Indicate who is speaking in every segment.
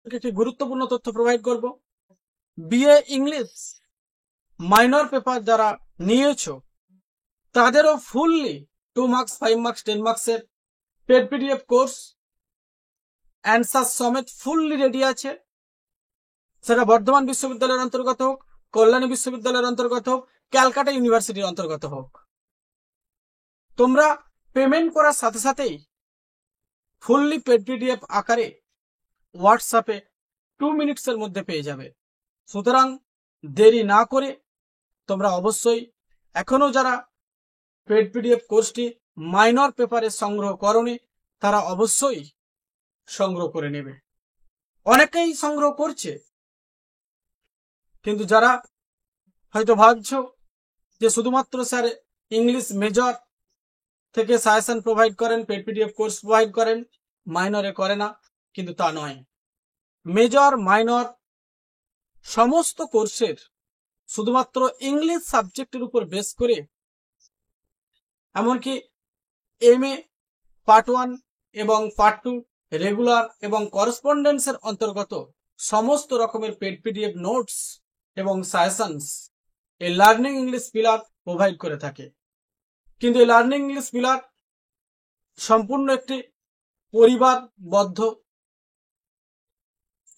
Speaker 1: একটি গুরুত্বপূর্ণ তথ্য প্রোভাইড করব। বিএ ইংলিশ মাইনর পেপার যারা নিয়েছো তাদেরও ফুললি 2 মার্কস 5 মার্কস 10 মার্কসের পেড পিডিএফ কোর্স অ্যান্সার সমেত ফুললি রেডি আছে। সেটা বর্ধমান বিশ্ববিদ্যালয়ের অন্তর্গত হোক, কল্যাণী বিশ্ববিদ্যালয়ের অন্তর্গত হোক, ক্যালকাটা ইউনিভার্সিটির অন্তর্গত হোক, তোমরা পেমেন্ট করার সাথে সাথেই ফুললি পেড পিডিএফ আকারে হোয়াটসঅ্যাপে 2 মিনিটসের মধ্যে পেয়ে যাবে। সুতরাং দেরি না করে তোমরা অবশ্যই এখনো যারা পেড পিডিএফ কোর্সটি মাইনর পেপারে সংগ্রহ করনি তারা অবশ্যই সংগ্রহ করে নেবে। অনেকেই সংগ্রহ করছে, কিন্তু যারা হয়তো ভাবছো যে শুধুমাত্র স্যার ইংলিশ মেজর থেকে সাজেশন প্রোভাইড করেন, পেড পিডিএফ কোর্স প্রোভাইড করেন, মাইনরে করে না, কিন্তু তা নয়। মেজর মাইনর সমস্ত কোর্সের শুধুমাত্র ইংলিশ সাবজেক্টের উপর বেস করে, এমনকি এমএ পার্ট 1 এবং পার্ট 2 রেগুলার এবং করেসপন্ডেন্সের অন্তর্গত সমস্ত রকমের পেড পিডিএফ নোটস এবং সাজেশনস এই লার্নিং ইংলিশ পিলার প্রোভাইড করে থাকে। কিন্তু এই লার্নিং ইংলিশ পিলার সম্পূর্ণ একটি পরিবারবদ্ধ।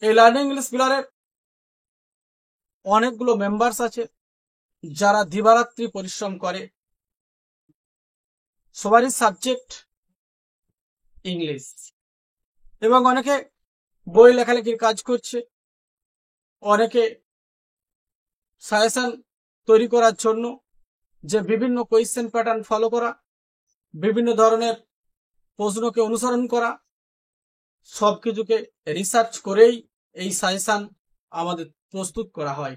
Speaker 1: এই লার্নিং ইংলিশ পিলারের অনেকগুলো মেম্বার্স আছে যারা দিবারাত্রি পরিশ্রম করে। সবারই সাবজেক্ট ইংলিশ, এবং অনেকে বই লেখালেখির কাজ করছে, অনেকে সাজেশন তৈরি করার জন্য যে বিভিন্ন কোয়েশ্চেন প্যাটার্ন ফলো করা, বিভিন্ন ধরনের প্রশ্নকে অনুসরণ করা, সবকিছুকে রিসার্চ করেই এই সাজেশন আমাদের প্রস্তুত করা হয়।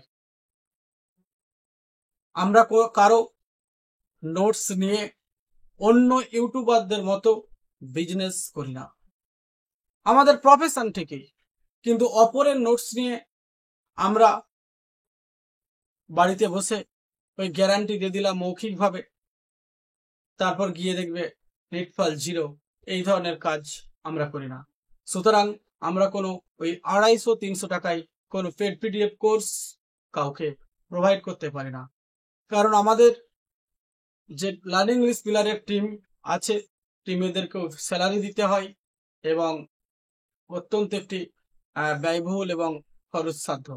Speaker 1: আমরা কারো নোটস নিয়ে অন্য ইউটিউবারদের মতো বিজনেস করি না, আমাদের প্রফেশন থেকেই। কিন্তু অপরের নোটস নিয়ে আমরা বাড়িতে বসে ওই গ্যারান্টি দিয়ে দিলাম মৌখিকভাবে, তারপর গিয়ে দেখবে নেটফল 0, এই ধরনের কাজ আমরা করি না। সুতরাং আমরা কোনো ওই 250-300 টাকায় কোনো পেড পিডিএফ কোর্স কাউকে প্রোভাইড করতে পারি না, কারণ আমাদের যে লার্নিং ইংলিশ পিলারের টিম আছে, টিমেদেরকেও স্যালারি দিতে হয় এবং অত্যন্ত একটি ব্যয়বহুল এবং খরচসাধ্য।